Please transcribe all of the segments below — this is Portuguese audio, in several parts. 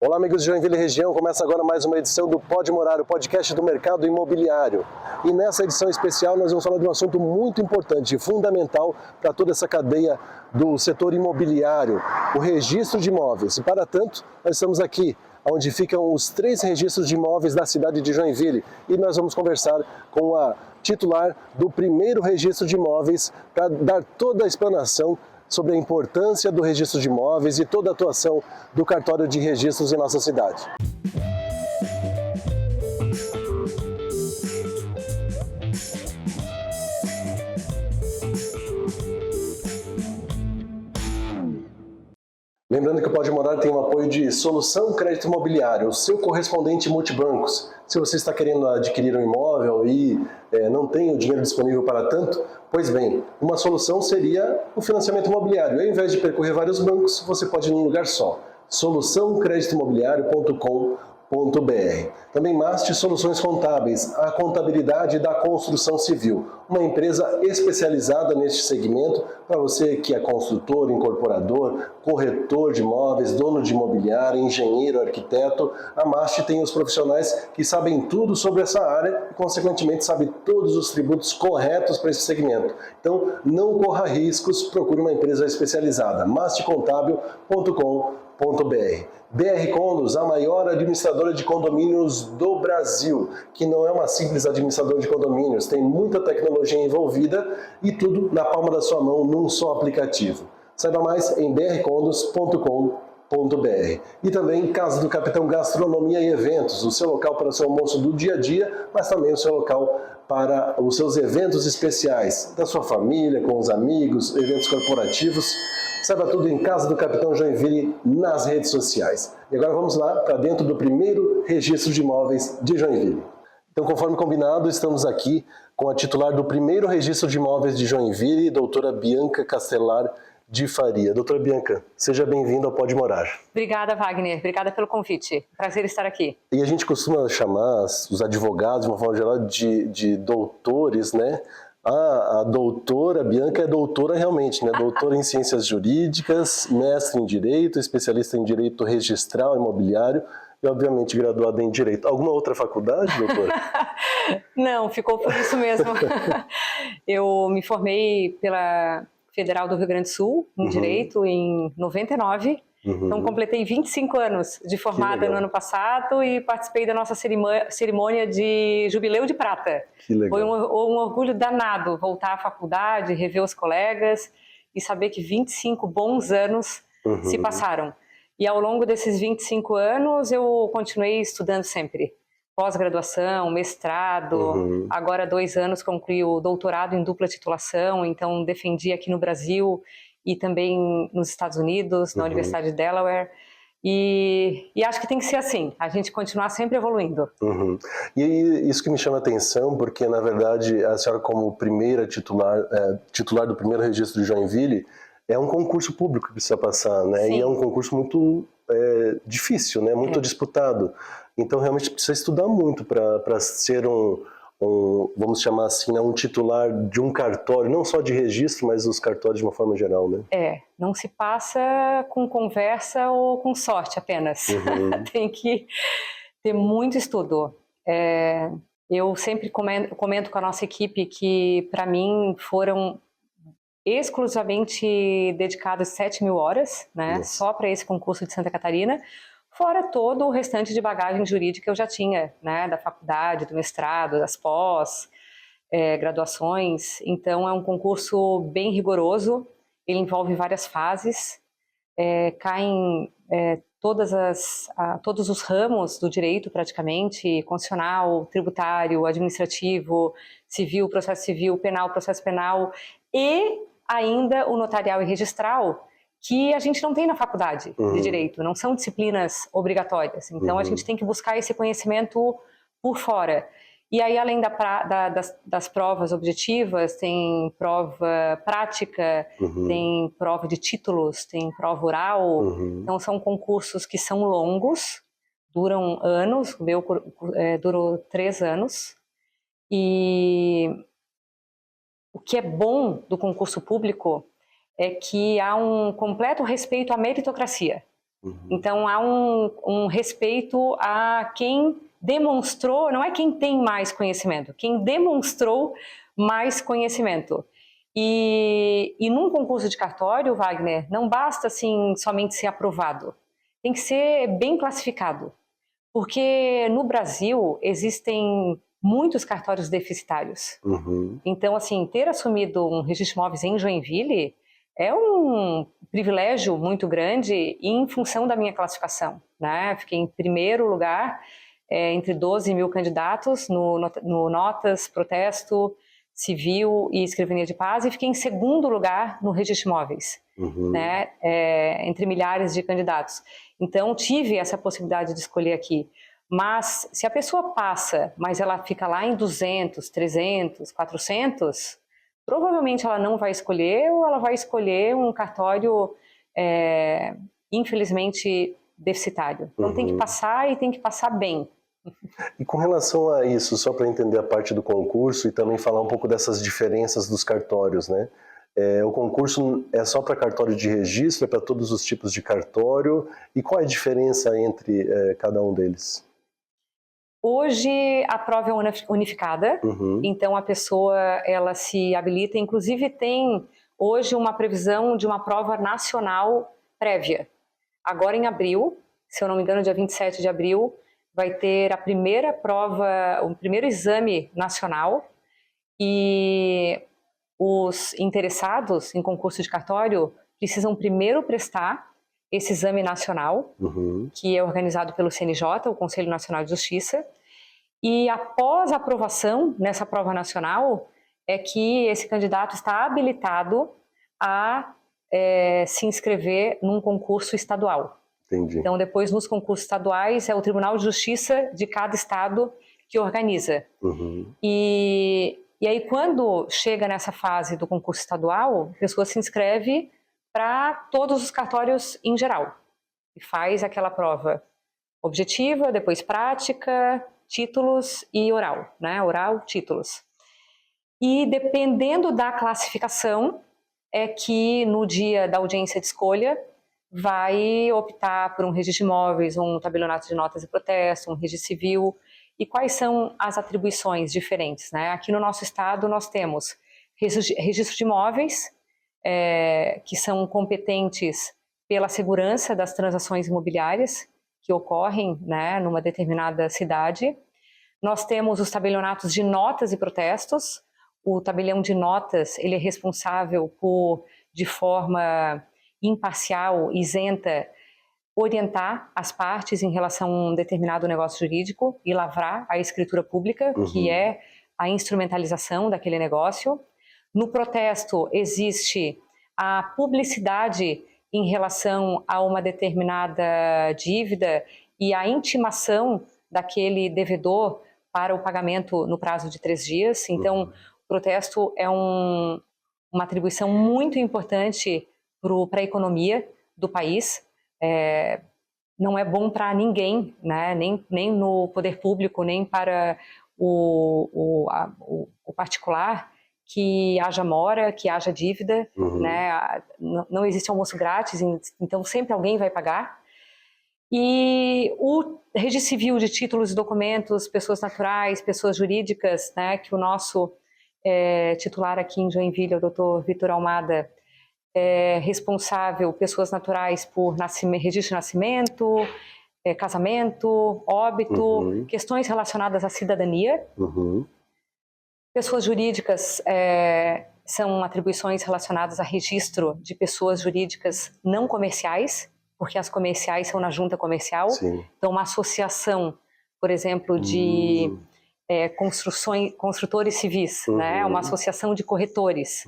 Olá, amigos de Joinville região, começa agora mais uma edição do Pode Morar, o podcast do mercado imobiliário. E nessa edição especial nós vamos falar de um assunto muito importante e fundamental para toda essa cadeia do setor imobiliário, o registro de imóveis. E para tanto, nós estamos aqui, onde ficam os 3 registros de imóveis da cidade de Joinville. E nós vamos conversar com a titular do primeiro registro de imóveis para dar toda a explanação sobre a importância do registro de imóveis e toda a atuação do cartório de registros em nossa cidade. Lembrando que o Pode Morar tem o apoio de Solução Crédito Imobiliário, o seu correspondente multibancos. Se você está querendo adquirir um imóvel e não tem o dinheiro disponível para tanto, pois bem, uma solução seria o financiamento imobiliário. Ao invés de percorrer vários bancos, você pode ir num lugar só. soluçãocreditoimobiliario.com.br. Também Masti Soluções Contábeis, a contabilidade da construção civil, uma empresa especializada neste segmento para você que é construtor, incorporador, corretor de imóveis, dono de imobiliária, engenheiro, arquiteto. A Masti tem os profissionais que sabem tudo sobre essa área e, consequentemente, sabe todos os tributos corretos para esse segmento. Então, não corra riscos, procure uma empresa especializada. masticontábil.com.br. BR Condos, a maior administradora de condomínios do Brasil, que não é uma simples administradora de condomínios, tem muita tecnologia envolvida e tudo na palma da sua mão num só aplicativo. Saiba mais em brcondos.com.br. E também Casa do Capitão Gastronomia e Eventos, o seu local para o seu almoço do dia a dia, mas também o seu local para os seus eventos especiais, da sua família, com os amigos, eventos corporativos. Saiba tudo em Casa do Capitão Joinville nas redes sociais. E agora vamos lá para dentro do primeiro registro de imóveis de Joinville. Então, conforme combinado, estamos aqui com a titular do primeiro registro de imóveis de Joinville, doutora Bianca Castelar de Faria. Doutora Bianca, seja bem-vinda ao Pode Morar. Obrigada, Wagner. Obrigada pelo convite. Prazer estar aqui. E a gente costuma chamar os advogados, de uma forma geral, de doutores, né? A doutora Bianca é doutora realmente, né? Doutora em Ciências Jurídicas, mestre em Direito, especialista em Direito Registral Imobiliário e, obviamente, graduada em Direito. Alguma outra faculdade, doutora? Não, ficou por isso mesmo. Eu me formei pela Federal do Rio Grande do Sul, em Direito, em 99. Então, completei 25 anos de formada no ano passado e participei da nossa cerimônia de Jubileu de Prata. Que legal. Foi um orgulho danado voltar à faculdade, rever os colegas e saber que 25 bons anos se passaram. E ao longo desses 25 anos eu continuei estudando sempre. Pós-graduação, mestrado, agora há 2 anos concluí o doutorado em dupla titulação, então defendi aqui no Brasil e também nos Estados Unidos, na Universidade de Delaware, e acho que tem que ser assim, a gente continuar sempre evoluindo. E isso que me chama a atenção, porque na verdade a senhora como primeira titular do primeiro registro de Joinville, é um concurso público que precisa passar, né? Sim. E é um concurso muito difícil, né? Muito disputado. Então realmente precisa estudar muito para ser vamos chamar assim, um titular de um cartório, não só de registro, mas os cartórios de uma forma geral, né? Não se passa com conversa ou com sorte apenas. Tem que ter muito estudo. Eu sempre comento com a nossa equipe que, para mim, foram exclusivamente dedicadas 7.000 horas, né? Só para esse concurso de Santa Catarina, fora todo o restante de bagagem jurídica que eu já tinha, né, da faculdade, do mestrado, das graduações. Então é um concurso bem rigoroso, ele envolve várias fases, caem todos os ramos do direito praticamente, constitucional, tributário, administrativo, civil, processo civil, penal, processo penal e ainda o notarial e registral, que a gente não tem na faculdade de Direito, não são disciplinas obrigatórias. Então, a gente tem que buscar esse conhecimento por fora. E aí, além das provas objetivas, tem prova prática, tem prova de títulos, tem prova oral. Então, são concursos que são longos, duram anos, o meu durou 3 anos. E o que é bom do concurso público é que há um completo respeito à meritocracia. Então, há um respeito a quem demonstrou, não é quem tem mais conhecimento, quem demonstrou mais conhecimento. E num concurso de cartório, Wagner, não basta assim somente ser aprovado, tem que ser bem classificado, porque no Brasil existem muitos cartórios deficitários. Então, assim, ter assumido um registro de imóveis em Joinville é um privilégio muito grande em função da minha classificação, né? Fiquei em primeiro lugar entre 12 mil candidatos no Notas, Protesto, Civil e Escrivania de Paz, e fiquei em segundo lugar no registro de imóveis, né? Entre milhares de candidatos. Então, tive essa possibilidade de escolher aqui. Mas se a pessoa passa, mas ela fica lá em 200, 300, 400, provavelmente ela não vai escolher, ou ela vai escolher um cartório, infelizmente, deficitário. Então tem que passar e tem que passar bem. E com relação a isso, só para entender a parte do concurso e também falar um pouco dessas diferenças dos cartórios, né? O concurso é só para cartório de registro, é para todos os tipos de cartório, e qual é a diferença entre cada um deles? Hoje a prova é unificada, então a pessoa ela se habilita, inclusive tem hoje uma previsão de uma prova nacional prévia. Agora em abril, se eu não me engano, dia 27 de abril, vai ter a primeira prova, o primeiro exame nacional, e os interessados em concurso de cartório precisam primeiro prestar esse exame nacional, que é organizado pelo CNJ, o Conselho Nacional de Justiça, e após a aprovação nessa prova nacional, é que esse candidato está habilitado a se inscrever num concurso estadual. Entendi. Então, depois, nos concursos estaduais, é o Tribunal de Justiça de cada estado que organiza. E aí, quando chega nessa fase do concurso estadual, a pessoa se inscreve para todos os cartórios em geral. E faz aquela prova objetiva, depois prática, títulos e oral, né? Oral, títulos. E dependendo da classificação, é que no dia da audiência de escolha, vai optar por um registro de imóveis, um tabelionato de notas e protesto, um registro civil. E quais são as atribuições diferentes, né? Aqui no nosso estado nós temos registro de imóveis, que são competentes pela segurança das transações imobiliárias que ocorrem, né, numa determinada cidade. Nós temos os tabelionatos de notas e protestos. O tabelião de notas, ele é responsável por, de forma imparcial, isenta, orientar as partes em relação a um determinado negócio jurídico e lavrar a escritura pública, que é a instrumentalização daquele negócio. No protesto existe a publicidade em relação a uma determinada dívida e a intimação daquele devedor para o pagamento no prazo de 3 dias. Então, o protesto é uma atribuição muito importante para a economia do país. Não é bom para ninguém, né? nem no poder público, nem para o particular, que haja mora, que haja dívida, né? Não existe almoço grátis, então sempre alguém vai pagar. E o registro civil de títulos e documentos, pessoas naturais, pessoas jurídicas, né? Que o nosso titular aqui em Joinville, o Dr. Vitor Almada, é responsável, pessoas naturais, por registro de nascimento, casamento, óbito, questões relacionadas à cidadania. Pessoas jurídicas são atribuições relacionadas a registro de pessoas jurídicas não comerciais, porque as comerciais são na junta comercial. Sim. Então, uma associação, por exemplo, de construtores civis, né? Uma associação de corretores,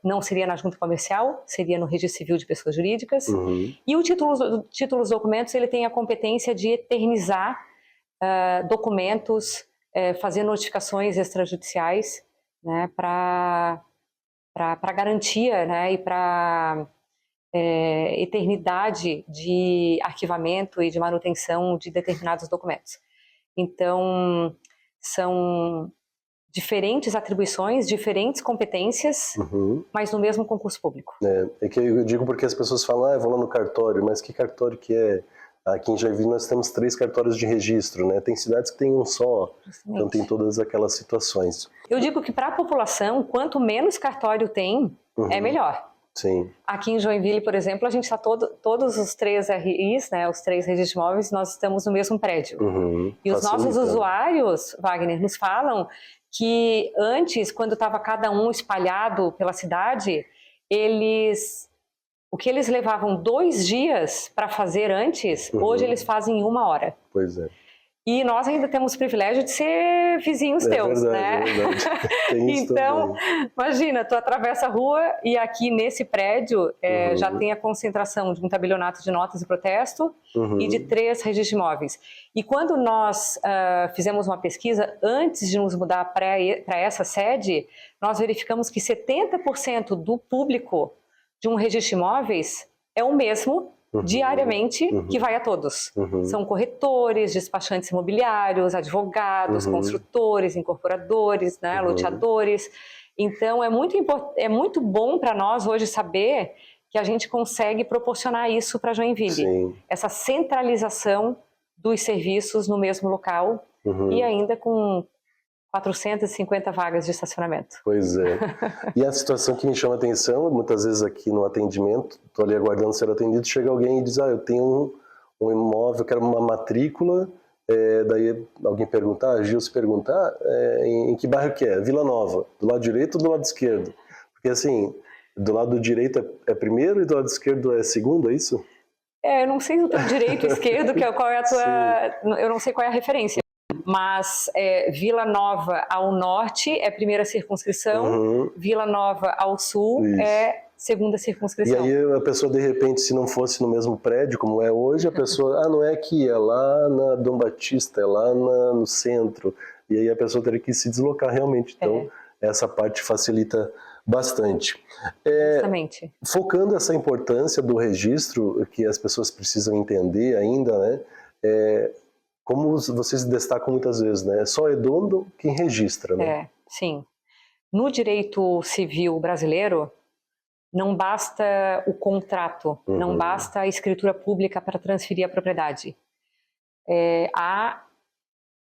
não seria na junta comercial, seria no registro civil de pessoas jurídicas. E o títulos documentos, ele tem a competência de eternizar documentos, fazer notificações extrajudiciais, né, para garantia, né, e para eternidade de arquivamento e de manutenção de determinados documentos. Então, são diferentes atribuições, diferentes competências, mas no mesmo concurso público. É que eu digo porque as pessoas falam, eu vou lá no cartório, mas que cartório que é? Aqui em Joinville nós temos 3 cartórios de registro, né? Tem cidades que tem um só, justamente. Então tem todas aquelas situações. Eu digo que para a população, quanto menos cartório tem, é melhor. Sim. Aqui em Joinville, por exemplo, a gente está todos os 3 RIs, né, os 3 registros de imóveis, nós estamos no mesmo prédio. E os nossos usuários, Wagner, nos falam que antes, quando estava cada um espalhado pela cidade, o que eles levavam 2 dias para fazer antes, hoje eles fazem em 1 hora. Pois é. E nós ainda temos o privilégio de ser vizinhos teus, verdade, né? É verdade. Tem isso então, também. imagina, tu atravessa a rua e aqui nesse prédio já tem a concentração de um tabelionato de notas e protesto e de 3 registros de imóveis. E quando nós fizemos uma pesquisa, antes de nos mudar para essa sede, nós verificamos que 70% do público de um registro de imóveis é o mesmo diariamente que vai a todos. São corretores, despachantes imobiliários, advogados, construtores, incorporadores, né, loteadores. Então é muito bom para nós hoje saber que a gente consegue proporcionar isso para Joinville. Sim. Essa centralização dos serviços no mesmo local e ainda com 450 vagas de estacionamento. Pois é. E a situação que me chama a atenção, muitas vezes aqui no atendimento, estou ali aguardando ser atendido, chega alguém e diz, eu tenho um imóvel, quero uma matrícula, daí alguém pergunta, Gilson pergunta, em que bairro que é? Vila Nova, do lado direito ou do lado esquerdo? Porque assim, do lado direito é primeiro e do lado esquerdo é segundo, é isso? Eu não sei do direito e esquerdo, qual é a tua... Eu não sei qual é a referência. Mas Vila Nova ao norte é primeira circunscrição, Vila Nova ao sul é segunda circunscrição. E aí a pessoa, de repente, se não fosse no mesmo prédio, como é hoje, a pessoa, não é aqui, é lá na Dom Batista, é lá no centro. E aí a pessoa teria que se deslocar realmente. Então, essa parte facilita bastante. Justamente. Focando essa importância do registro, que as pessoas precisam entender ainda, né? Como vocês destacam muitas vezes, né? Só é dono quem registra, né? Sim. No direito civil brasileiro, não basta o contrato, não basta a escritura pública para transferir a propriedade. Há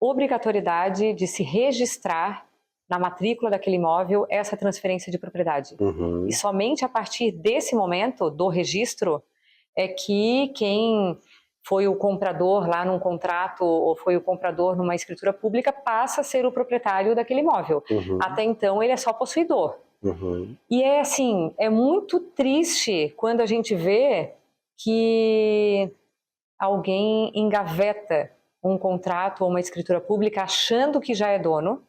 obrigatoriedade de se registrar na matrícula daquele imóvel essa transferência de propriedade. E somente a partir desse momento, do registro, é que quem foi o comprador lá num contrato ou foi o comprador numa escritura pública passa a ser o proprietário daquele imóvel. Até então ele é só possuidor. E é muito triste quando a gente vê que alguém engaveta um contrato ou uma escritura pública achando que já é dono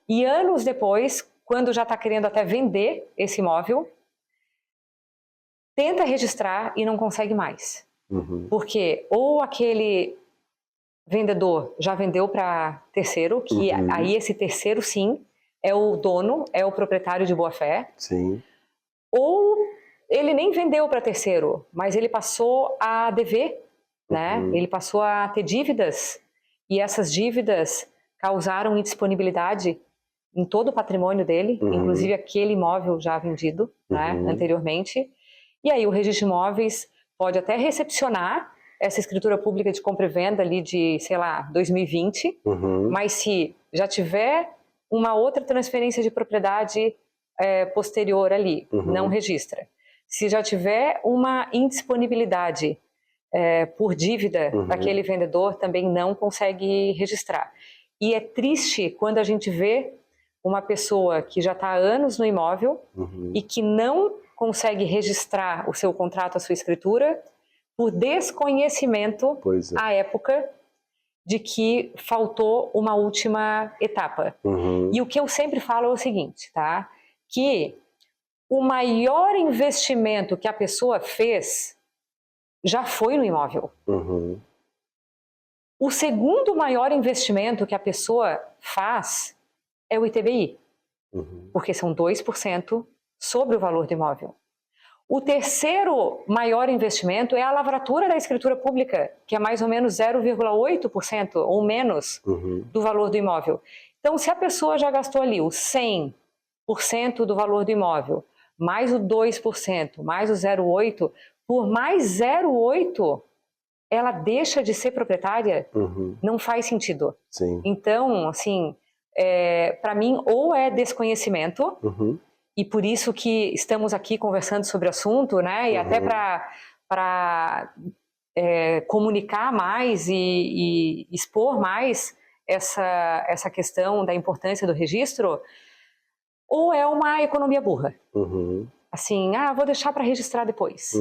e anos depois, quando já está querendo até vender esse imóvel, tenta registrar e não consegue mais. Porque ou aquele vendedor já vendeu para terceiro, que aí esse terceiro sim é o dono, é o proprietário de boa fé. Sim. Ou ele nem vendeu para terceiro, mas ele passou a dever, né? Ele passou a ter dívidas e essas dívidas causaram indisponibilidade em todo o patrimônio dele, inclusive aquele imóvel já vendido, né, anteriormente. E aí o registro de imóveis pode até recepcionar essa escritura pública de compra e venda ali de, 2020, mas se já tiver uma outra transferência de propriedade posterior ali, não registra. Se já tiver uma indisponibilidade por dívida daquele vendedor, também não consegue registrar. E é triste quando a gente vê uma pessoa que já está há anos no imóvel e que não consegue registrar o seu contrato, a sua escritura, por desconhecimento à época de que faltou uma última etapa. E o que eu sempre falo é o seguinte, tá? Que o maior investimento que a pessoa fez já foi no imóvel. O segundo maior investimento que a pessoa faz é o ITBI, porque são 2% sobre o valor do imóvel. O terceiro maior investimento é a lavratura da escritura pública, que é mais ou menos 0,8% ou menos do valor do imóvel. Então, se a pessoa já gastou ali o 100% do valor do imóvel, mais o 2%, mais o 0,8%, por mais 0,8%, ela deixa de ser proprietária? Não faz sentido. Sim. Então, assim, para mim, ou é desconhecimento, e por isso que estamos aqui conversando sobre o assunto, né? E até para comunicar mais e expor mais essa questão da importância do registro, ou é uma economia burra. Assim, vou deixar para registrar depois.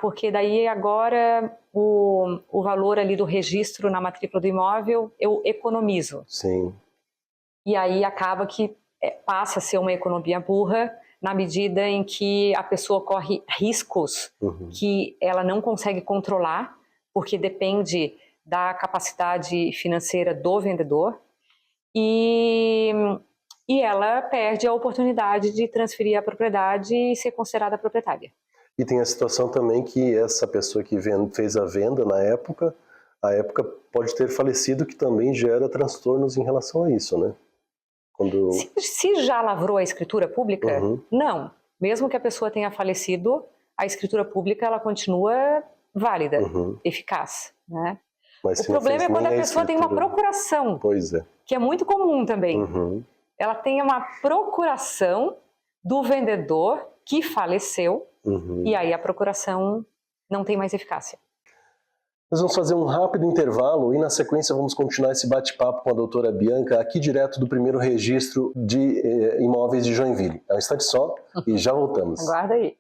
Porque daí agora o valor ali do registro na matrícula do imóvel eu economizo. Sim. E aí acaba que passa a ser uma economia burra na medida em que a pessoa corre riscos que ela não consegue controlar, porque depende da capacidade financeira do vendedor, e ela perde a oportunidade de transferir a propriedade e ser considerada proprietária. E tem a situação também que essa pessoa que fez a venda na época, pode ter falecido, que também gera transtornos em relação a isso, né? Se já lavrou a escritura pública, não. Mesmo que a pessoa tenha falecido, a escritura pública ela continua válida, eficaz, né? Mas o problema é quando a pessoa tem uma procuração, que é muito comum também. Ela tem uma procuração do vendedor que faleceu, e aí a procuração não tem mais eficácia. Nós vamos fazer um rápido intervalo e na sequência vamos continuar esse bate-papo com a doutora Bianca, aqui direto do primeiro registro de imóveis de Joinville. É um instante só e já voltamos. Aguarda aí.